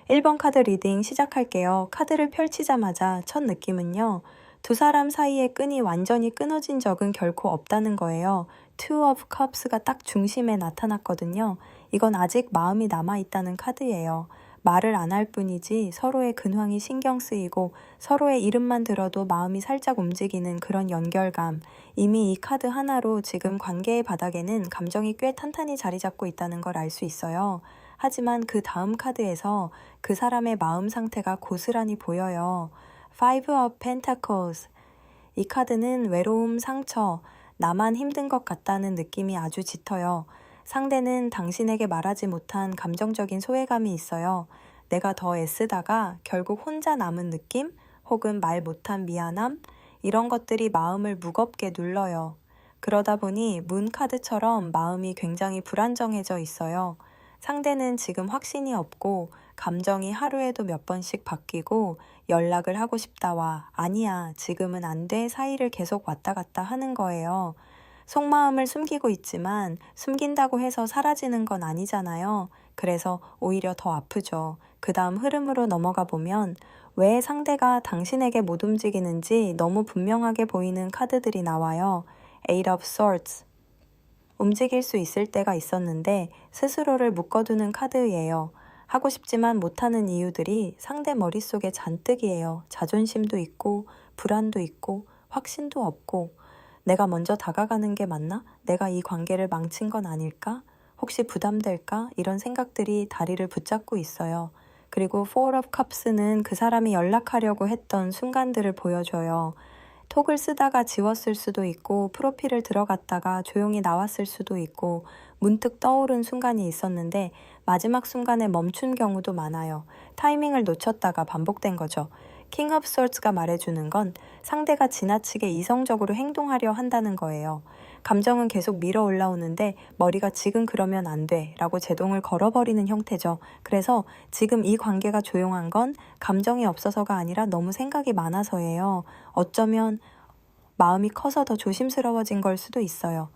1번 카드 리딩 시작할게요. 카드를 펼치자마자 첫 느낌은요. 두 사람 사이의 끈이 완전히 끊어진 적은 결코 없다는 거예요. Two of Cups가 딱 중심에 나타났거든요. 이건 아직 마음이 남아있다는 카드예요. 말을 안 할 뿐이지 서로의 근황이 신경 쓰이고 서로의 이름만 들어도 마음이 살짝 움직이는 그런 연결감. 이미 이 카드 하나로 지금 관계의 바닥에는 감정이 꽤 탄탄히 자리 잡고 있다는 걸 알 수 있어요. 하지만 그 다음 카드에서 그 사람의 마음 상태가 고스란히 보여요. Five of Pentacles. 이 카드는 외로움, 상처, 나만 힘든 것 같다는 느낌이 아주 짙어요. 상대는 당신에게 말하지 못한 감정적인 소외감이 있어요. 내가 더 애쓰다가 결국 혼자 남은 느낌? 혹은 말 못한 미안함? 이런 것들이 마음을 무겁게 눌러요. 그러다 보니 문 카드처럼 마음이 굉장히 불안정해져 있어요. 상대는 지금 확신이 없고 감정이 하루에도 몇 번씩 바뀌고 연락을 하고 싶다와 아니야, 지금은 안 돼 사이를 계속 왔다 갔다 하는 거예요. 속마음을 숨기고 있지만 숨긴다고 해서 사라지는 건 아니잖아요. 그래서 오히려 더 아프죠. 그 다음 흐름으로 넘어가 보면 왜 상대가 당신에게 못 움직이는지 너무 분명하게 보이는 카드들이 나와요. Eight of Swords. 움직일 수 있을 때가 있었는데 스스로를 묶어두는 카드예요. 하고 싶지만 못하는 이유들이 상대 머릿속에 잔뜩이에요. 자존심도 있고 불안도 있고 확신도 없고 내가 먼저 다가가는 게 맞나? 내가 이 관계를 망친 건 아닐까? 혹시 부담될까? 이런 생각들이 다리를 붙잡고 있어요. 그리고 Four of Cups는 그 사람이 연락하려고 했던 순간들을 보여줘요. 톡을 쓰다가 지웠을 수도 있고 프로필을 들어갔다가 조용히 나왔을 수도 있고 문득 떠오른 순간이 있었는데 마지막 순간에 멈춘 경우도 많아요. 타이밍을 놓쳤다가 반복된 거죠. 킹 오브 소드스가 말해주는 건 상대가 지나치게 이성적으로 행동하려 한다는 거예요. 감정은 계속 밀어 올라오는데 머리가 지금 그러면 안 돼 라고 제동을 걸어버리는 형태죠. 그래서 지금 이 관계가 조용한 건 감정이 없어서가 아니라 너무 생각이 많아서예요. 어쩌면 마음이 커서 더 조심스러워진 걸 수도 있어요.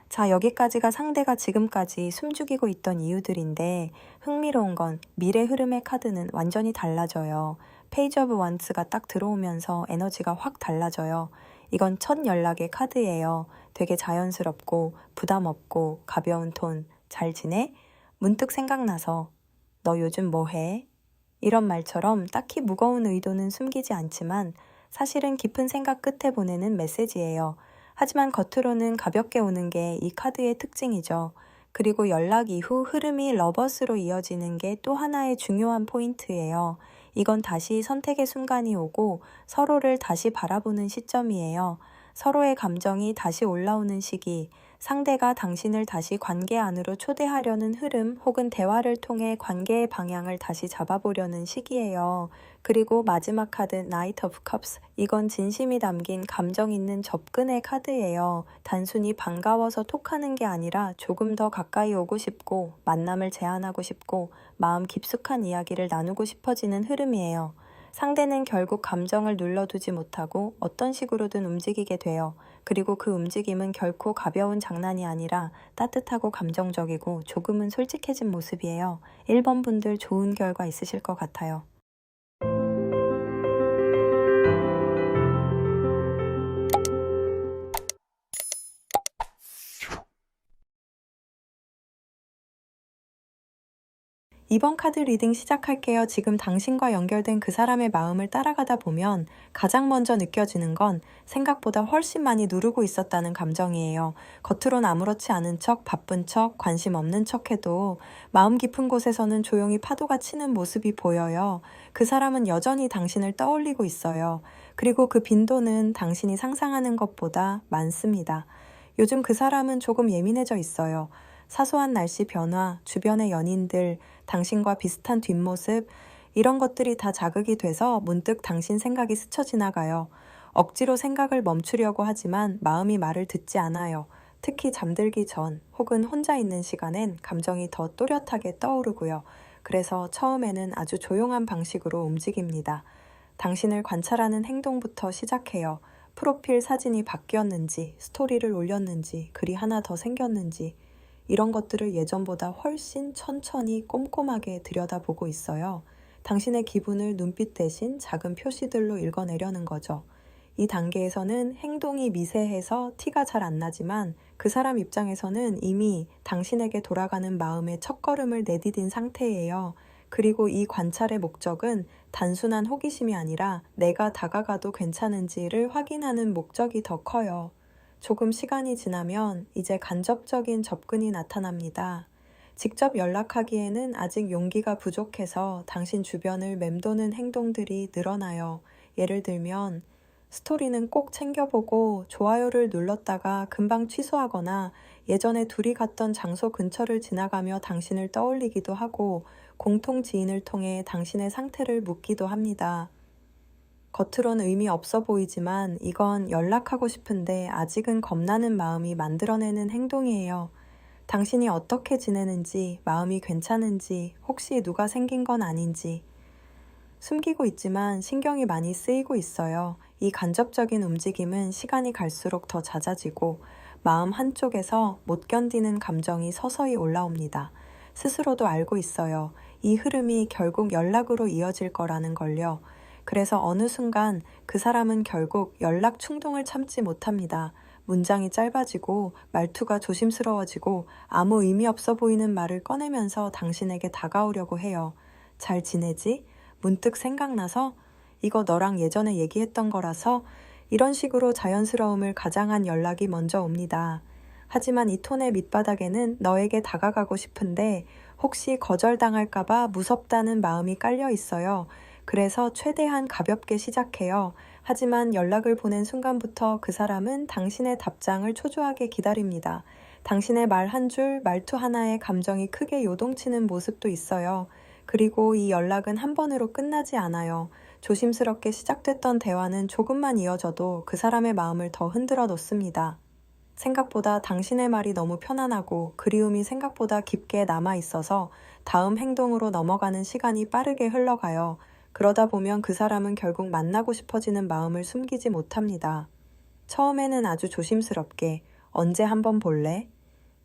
자, 여기까지가 상대가 지금까지 숨죽이고 있던 이유들인데 흥미로운 건 미래 흐름의 카드는 완전히 달라져요. 페이지 오브 원스가 딱 들어오면서 에너지가 확 달라져요. 이건 첫 연락의 카드예요. 되게 자연스럽고 부담 없고 가벼운 톤. 잘 지내? 문득 생각나서 너 요즘 뭐 해? 이런 말처럼 딱히 무거운 의도는 숨기지 않지만 사실은 깊은 생각 끝에 보내는 메시지예요. 하지만 겉으로는 가볍게 오는 게 이 카드의 특징이죠. 그리고 연락 이후 흐름이 러버스로 이어지는 게 또 하나의 중요한 포인트예요. 이건 다시 선택의 순간이 오고 서로를 다시 바라보는 시점이에요. 서로의 감정이 다시 올라오는 시기, 상대가 당신을 다시 관계 안으로 초대하려는 흐름 혹은 대화를 통해 관계의 방향을 다시 잡아보려는 시기예요. 그리고 마지막 카드 Knight of Cups. 이건 진심이 담긴 감정 있는 접근의 카드예요. 단순히 반가워서 톡하는 게 아니라 조금 더 가까이 오고 싶고 만남을 제안하고 싶고 마음 깊숙한 이야기를 나누고 싶어지는 흐름이에요. 상대는 결국 감정을 눌러두지 못하고 어떤 식으로든 움직이게 돼요. 그리고 그 움직임은 결코 가벼운 장난이 아니라 따뜻하고 감정적이고 조금은 솔직해진 모습이에요. 1번 분들 좋은 결과 있으실 것 같아요. 이번 카드 리딩 시작할게요. 지금 당신과 연결된 그 사람의 마음을 따라가다 보면 가장 먼저 느껴지는 건 생각보다 훨씬 많이 누르고 있었다는 감정이에요. 겉으론 아무렇지 않은 척, 바쁜 척, 관심 없는 척 해도 마음 깊은 곳에서는 조용히 파도가 치는 모습이 보여요. 그 사람은 여전히 당신을 떠올리고 있어요. 그리고 그 빈도는 당신이 상상하는 것보다 많습니다. 요즘 그 사람은 조금 예민해져 있어요. 사소한 날씨 변화, 주변의 연인들, 당신과 비슷한 뒷모습, 이런 것들이 다 자극이 돼서 문득 당신 생각이 스쳐 지나가요. 억지로 생각을 멈추려고 하지만 마음이 말을 듣지 않아요. 특히 잠들기 전 혹은 혼자 있는 시간엔 감정이 더 또렷하게 떠오르고요. 그래서 처음에는 아주 조용한 방식으로 움직입니다. 당신을 관찰하는 행동부터 시작해요. 프로필 사진이 바뀌었는지, 스토리를 올렸는지, 글이 하나 더 생겼는지, 이런 것들을 예전보다 훨씬 천천히 꼼꼼하게 들여다보고 있어요. 당신의 기분을 눈빛 대신 작은 표시들로 읽어내려는 거죠. 이 단계에서는 행동이 미세해서 티가 잘 안 나지만 그 사람 입장에서는 이미 당신에게 돌아가는 마음의 첫걸음을 내디딘 상태예요. 그리고 이 관찰의 목적은 단순한 호기심이 아니라 내가 다가가도 괜찮은지를 확인하는 목적이 더 커요. 조금 시간이 지나면 이제 간접적인 접근이 나타납니다. 직접 연락하기에는 아직 용기가 부족해서 당신 주변을 맴도는 행동들이 늘어나요. 예를 들면 스토리는 꼭 챙겨보고 좋아요를 눌렀다가 금방 취소하거나 예전에 둘이 갔던 장소 근처를 지나가며 당신을 떠올리기도 하고 공통 지인을 통해 당신의 상태를 묻기도 합니다. 겉으론 의미 없어 보이지만 이건 연락하고 싶은데 아직은 겁나는 마음이 만들어내는 행동이에요. 당신이 어떻게 지내는지, 마음이 괜찮은지, 혹시 누가 생긴 건 아닌지. 숨기고 있지만 신경이 많이 쓰이고 있어요. 이 간접적인 움직임은 시간이 갈수록 더 잦아지고 마음 한쪽에서 못 견디는 감정이 서서히 올라옵니다. 스스로도 알고 있어요. 이 흐름이 결국 연락으로 이어질 거라는 걸요. 그래서 어느 순간 그 사람은 결국 연락 충동을 참지 못합니다. 문장이 짧아지고 말투가 조심스러워지고 아무 의미 없어 보이는 말을 꺼내면서 당신에게 다가오려고 해요. 잘 지내지? 문득 생각나서? 이거 너랑 예전에 얘기했던 거라서? 이런 식으로 자연스러움을 가장한 연락이 먼저 옵니다. 하지만 이 톤의 밑바닥에는 너에게 다가가고 싶은데 혹시 거절당할까봐 무섭다는 마음이 깔려 있어요. 그래서 최대한 가볍게 시작해요. 하지만 연락을 보낸 순간부터 그 사람은 당신의 답장을 초조하게 기다립니다. 당신의 말 한 줄, 말투 하나에 감정이 크게 요동치는 모습도 있어요. 그리고 이 연락은 한 번으로 끝나지 않아요. 조심스럽게 시작됐던 대화는 조금만 이어져도 그 사람의 마음을 더 흔들어 놓습니다. 생각보다 당신의 말이 너무 편안하고 그리움이 생각보다 깊게 남아 있어서 다음 행동으로 넘어가는 시간이 빠르게 흘러가요. 그러다 보면 그 사람은 결국 만나고 싶어지는 마음을 숨기지 못합니다. 처음에는 아주 조심스럽게 언제 한번 볼래?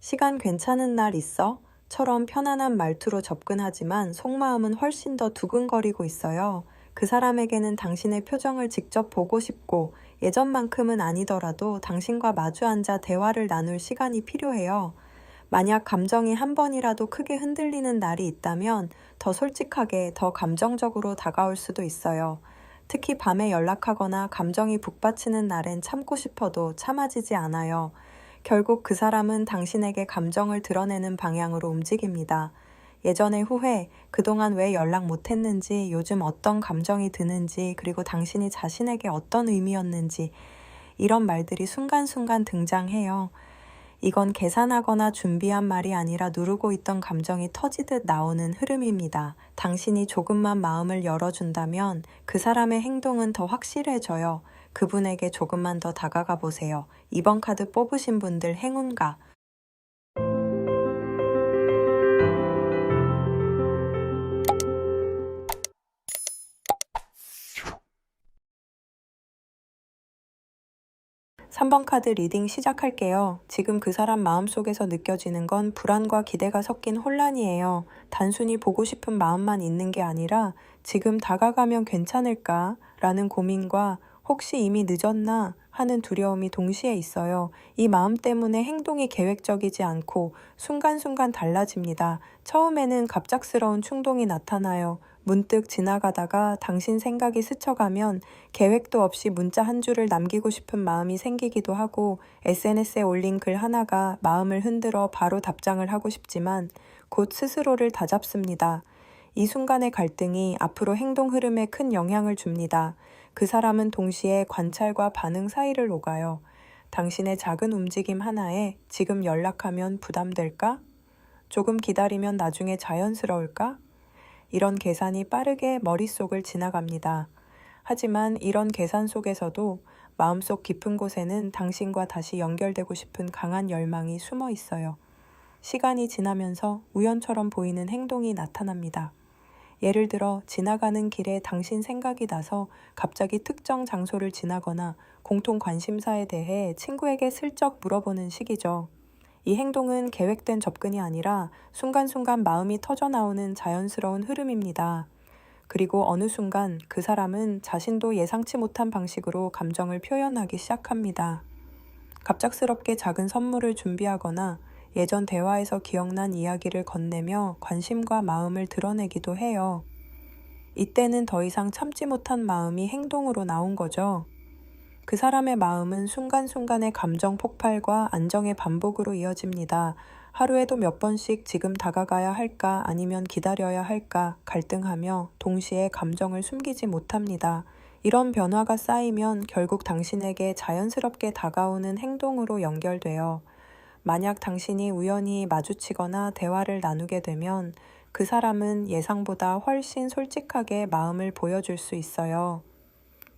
시간 괜찮은 날 있어? 처럼 편안한 말투로 접근하지만 속마음은 훨씬 더 두근거리고 있어요. 그 사람에게는 당신의 표정을 직접 보고 싶고 예전만큼은 아니더라도 당신과 마주 앉아 대화를 나눌 시간이 필요해요. 만약 감정이 한 번이라도 크게 흔들리는 날이 있다면 더 솔직하게, 더 감정적으로 다가올 수도 있어요. 특히 밤에 연락하거나 감정이 북받치는 날엔 참고 싶어도 참아지지 않아요. 결국 그 사람은 당신에게 감정을 드러내는 방향으로 움직입니다. 예전의 후회, 그동안 왜 연락 못했는지, 요즘 어떤 감정이 드는지, 그리고 당신이 자신에게 어떤 의미였는지 이런 말들이 순간순간 등장해요. 이건 계산하거나 준비한 말이 아니라 누르고 있던 감정이 터지듯 나오는 흐름입니다. 당신이 조금만 마음을 열어준다면 그 사람의 행동은 더 확실해져요. 그분에게 조금만 더 다가가 보세요. 이번 카드 뽑으신 분들 행운가. 3번 카드 리딩 시작할게요. 지금 그 사람 마음속에서 느껴지는 건 불안과 기대가 섞인 혼란이에요. 단순히 보고 싶은 마음만 있는 게 아니라 지금 다가가면 괜찮을까? 라는 고민과 혹시 이미 늦었나? 하는 두려움이 동시에 있어요. 이 마음 때문에 행동이 계획적이지 않고 순간순간 달라집니다. 처음에는 갑작스러운 충동이 나타나요. 문득 지나가다가 당신 생각이 스쳐가면 계획도 없이 문자 한 줄을 남기고 싶은 마음이 생기기도 하고 SNS에 올린 글 하나가 마음을 흔들어 바로 답장을 하고 싶지만 곧 스스로를 다잡습니다. 이 순간의 갈등이 앞으로 행동 흐름에 큰 영향을 줍니다. 그 사람은 동시에 관찰과 반응 사이를 오가요. 당신의 작은 움직임 하나에 지금 연락하면 부담될까? 조금 기다리면 나중에 자연스러울까? 이런 계산이 빠르게 머릿속을 지나갑니다. 하지만 이런 계산 속에서도 마음속 깊은 곳에는 당신과 다시 연결되고 싶은 강한 열망이 숨어 있어요. 시간이 지나면서 우연처럼 보이는 행동이 나타납니다. 예를 들어 지나가는 길에 당신 생각이 나서 갑자기 특정 장소를 지나거나 공통 관심사에 대해 친구에게 슬쩍 물어보는 식이죠. 이 행동은 계획된 접근이 아니라 순간순간 마음이 터져나오는 자연스러운 흐름입니다. 그리고 어느 순간 그 사람은 자신도 예상치 못한 방식으로 감정을 표현하기 시작합니다. 갑작스럽게 작은 선물을 준비하거나 예전 대화에서 기억난 이야기를 건네며 관심과 마음을 드러내기도 해요. 이때는 더 이상 참지 못한 마음이 행동으로 나온 거죠. 그 사람의 마음은 순간순간의 감정 폭발과 안정의 반복으로 이어집니다. 하루에도 몇 번씩 지금 다가가야 할까 아니면 기다려야 할까 갈등하며 동시에 감정을 숨기지 못합니다. 이런 변화가 쌓이면 결국 당신에게 자연스럽게 다가오는 행동으로 연결돼요. 만약 당신이 우연히 마주치거나 대화를 나누게 되면 그 사람은 예상보다 훨씬 솔직하게 마음을 보여줄 수 있어요.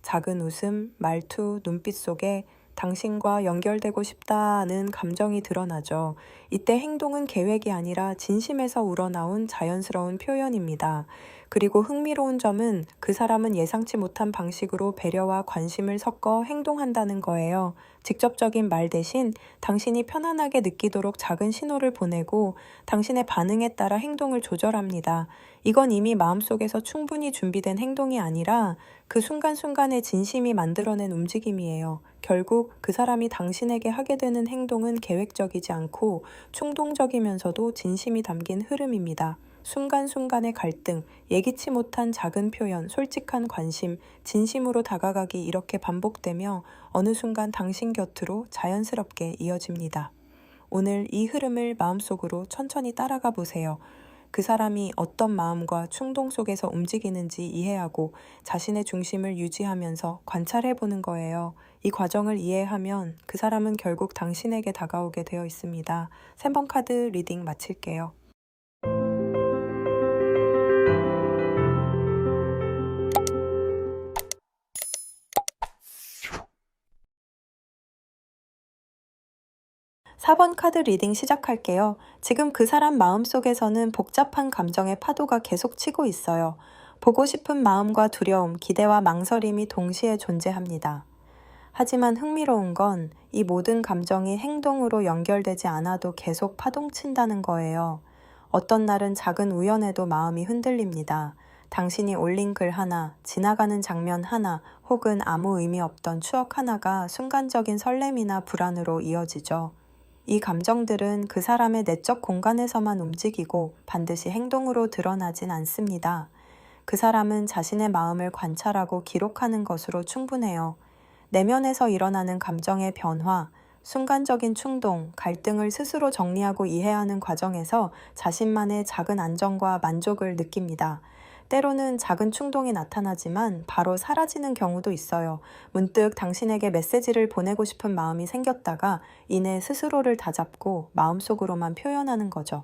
작은 웃음, 말투, 눈빛 속에 당신과 연결되고 싶다는 감정이 드러나죠. 이때 행동은 계획이 아니라 진심에서 우러나온 자연스러운 표현입니다. 그리고 흥미로운 점은 그 사람은 예상치 못한 방식으로 배려와 관심을 섞어 행동한다는 거예요. 직접적인 말 대신 당신이 편안하게 느끼도록 작은 신호를 보내고 당신의 반응에 따라 행동을 조절합니다. 이건 이미 마음속에서 충분히 준비된 행동이 아니라 그 순간순간의 진심이 만들어낸 움직임이에요. 결국 그 사람이 당신에게 하게 되는 행동은 계획적이지 않고 충동적이면서도 진심이 담긴 흐름입니다. 순간순간의 갈등, 예기치 못한 작은 표현, 솔직한 관심, 진심으로 다가가기 이렇게 반복되며 어느 순간 당신 곁으로 자연스럽게 이어집니다. 오늘 이 흐름을 마음속으로 천천히 따라가 보세요. 그 사람이 어떤 마음과 충동 속에서 움직이는지 이해하고 자신의 중심을 유지하면서 관찰해 보는 거예요. 이 과정을 이해하면 그 사람은 결국 당신에게 다가오게 되어 있습니다. 3번 카드 리딩 마칠게요. 4번 카드 리딩 시작할게요. 지금 그 사람 마음속에서는 복잡한 감정의 파도가 계속 치고 있어요. 보고 싶은 마음과 두려움, 기대와 망설임이 동시에 존재합니다. 하지만 흥미로운 건 이 모든 감정이 행동으로 연결되지 않아도 계속 파동친다는 거예요. 어떤 날은 작은 우연에도 마음이 흔들립니다. 당신이 올린 글 하나, 지나가는 장면 하나, 혹은 아무 의미 없던 추억 하나가 순간적인 설렘이나 불안으로 이어지죠. 이 감정들은 그 사람의 내적 공간에서만 움직이고 반드시 행동으로 드러나진 않습니다. 그 사람은 자신의 마음을 관찰하고 기록하는 것으로 충분해요. 내면에서 일어나는 감정의 변화, 순간적인 충동, 갈등을 스스로 정리하고 이해하는 과정에서 자신만의 작은 안정과 만족을 느낍니다. 때로는 작은 충동이 나타나지만 바로 사라지는 경우도 있어요. 문득 당신에게 메시지를 보내고 싶은 마음이 생겼다가 이내 스스로를 다잡고 마음속으로만 표현하는 거죠.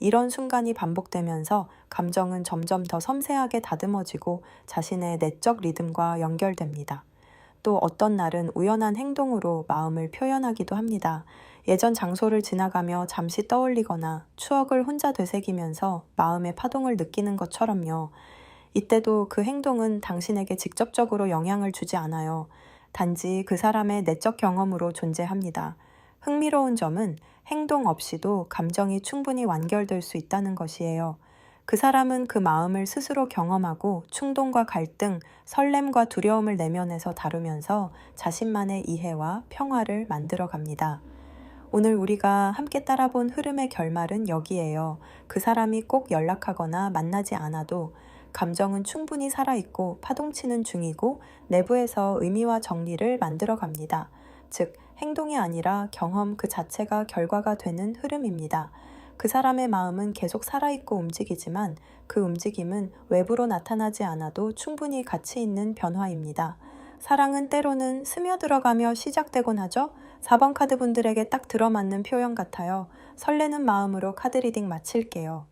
이런 순간이 반복되면서 감정은 점점 더 섬세하게 다듬어지고 자신의 내적 리듬과 연결됩니다. 또 어떤 날은 우연한 행동으로 마음을 표현하기도 합니다. 예전 장소를 지나가며 잠시 떠올리거나 추억을 혼자 되새기면서 마음의 파동을 느끼는 것처럼요. 이때도 그 행동은 당신에게 직접적으로 영향을 주지 않아요. 단지 그 사람의 내적 경험으로 존재합니다. 흥미로운 점은 행동 없이도 감정이 충분히 완결될 수 있다는 것이에요. 그 사람은 그 마음을 스스로 경험하고 충동과 갈등, 설렘과 두려움을 내면에서 다루면서 자신만의 이해와 평화를 만들어 갑니다. 오늘 우리가 함께 따라본 흐름의 결말은 여기에요. 그 사람이 꼭 연락하거나 만나지 않아도 감정은 충분히 살아있고 파동치는 중이고 내부에서 의미와 정리를 만들어 갑니다. 즉, 행동이 아니라 경험 그 자체가 결과가 되는 흐름입니다. 그 사람의 마음은 계속 살아있고 움직이지만 그 움직임은 외부로 나타나지 않아도 충분히 가치 있는 변화입니다. 사랑은 때로는 스며들어가며 시작되곤 하죠. 4번 카드 분들에게 딱 들어맞는 표현 같아요. 설레는 마음으로 카드 리딩 마칠게요.